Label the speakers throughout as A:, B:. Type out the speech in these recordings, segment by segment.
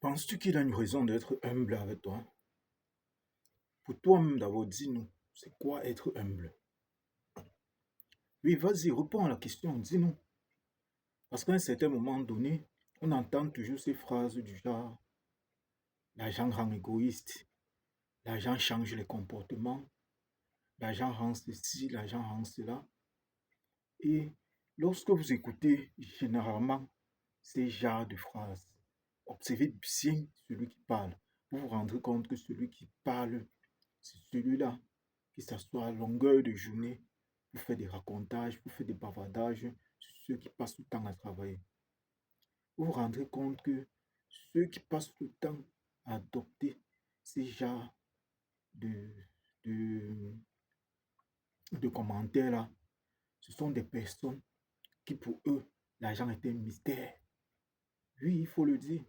A: Penses-tu qu'il a une raison d'être humble avec toi? Pour toi-même d'abord, dis-nous, c'est quoi être humble? Oui, vas-y, réponds à la question, dis-nous. Parce qu'à un certain moment donné, on entend toujours ces phrases du genre, l'argent rend égoïste, l'argent change les comportements, l'argent rend ceci, l'argent rend cela. Et lorsque vous écoutez généralement ces genres de phrases, observez bien celui qui parle. Vous vous rendrez compte que celui qui parle, c'est celui-là qui s'assoit à longueur de journée pour faire des racontages, pour faire des bavardages sur ceux qui passent le temps à travailler. Vous vous rendrez compte que ceux qui passent le temps à adopter ces genres de, de, de commentaires-là, ce sont des personnes qui, pour eux, l'argent est un mystère. Oui, il faut le dire.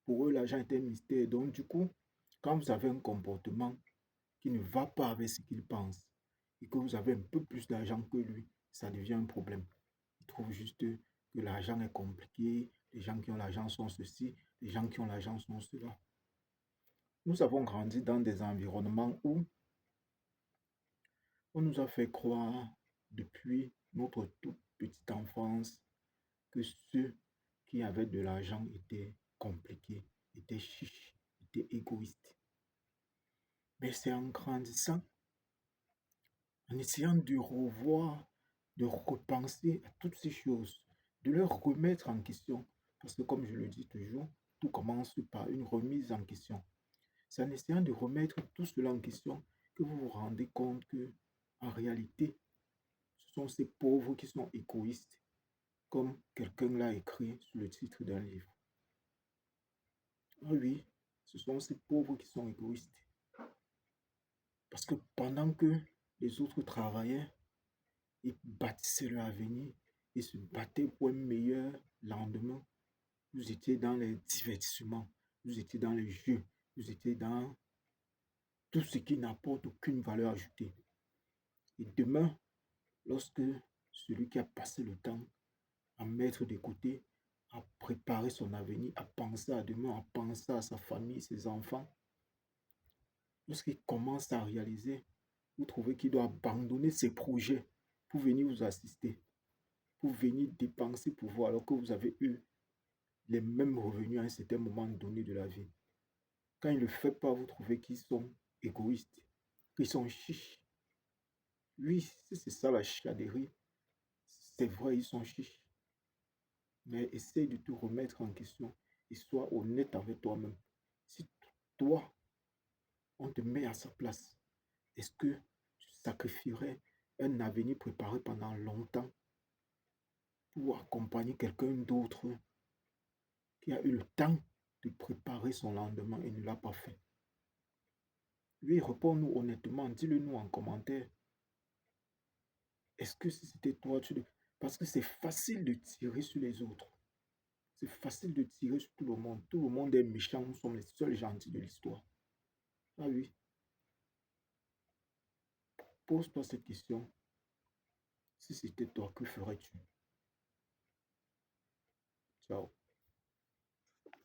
A: Pour eux, l'argent est un mystère. Donc, du coup, quand vous avez un comportement qui ne va pas avec ce qu'il pense et que vous avez un peu plus d'argent que lui, ça devient un problème. Il trouve juste que l'argent est compliqué, les gens qui ont l'argent sont ceci, les gens qui ont l'argent sont cela. Nous avons grandi dans des environnements où on nous a fait croire depuis notre toute petite enfance que ceux qui avaient de l'argent étaient compliqués, étaient chiches, étaient égoïstes. Mais c'est en grandissant, en essayant de revoir, de repenser à toutes ces choses, de les remettre en question. Parce que comme je le dis toujours, tout commence par une remise en question. C'est en essayant de remettre tout cela en question que vous vous rendez compte que, en réalité, ce sont ces pauvres qui sont égoïstes, comme quelqu'un l'a écrit sur le titre d'un livre. Ah oui, ce sont ces pauvres qui sont égoïstes. Parce que pendant que les autres travaillaient, ils bâtissaient leur avenir, ils se battaient pour un meilleur lendemain. Vous étiez dans les divertissements, vous étiez dans les jeux, vous étiez dans tout ce qui n'apporte aucune valeur ajoutée. Et demain, lorsque celui qui a passé le temps à mettre de côté, à préparer son avenir, à penser à demain, à penser à sa famille, ses enfants, lorsqu'il commence à réaliser, vous trouvez qu'il doit abandonner ses projets pour venir vous assister, pour venir dépenser pour vous, alors que vous avez eu les mêmes revenus à un certain moment donné de la vie. Quand il ne le fait pas, vous trouvez qu'ils sont égoïstes, qu'ils sont chiches. Oui, c'est ça la chicanerie. C'est vrai, ils sont chiches. Mais essaye de te remettre en question et sois honnête avec toi-même. Si toi, on te met à sa place, est-ce que tu sacrifierais un avenir préparé pendant longtemps pour accompagner quelqu'un d'autre qui a eu le temps de préparer son lendemain et ne l'a pas fait? Oui, réponds-nous honnêtement, dis-le nous en commentaire. Est-ce que si c'était toi, parce que c'est facile de tirer sur les autres. C'est facile de tirer sur tout le monde. Tout le monde est méchant, nous sommes les seuls gentils de l'histoire. Ah oui, pose-toi cette question. Si c'était toi, que ferais-tu? Ciao.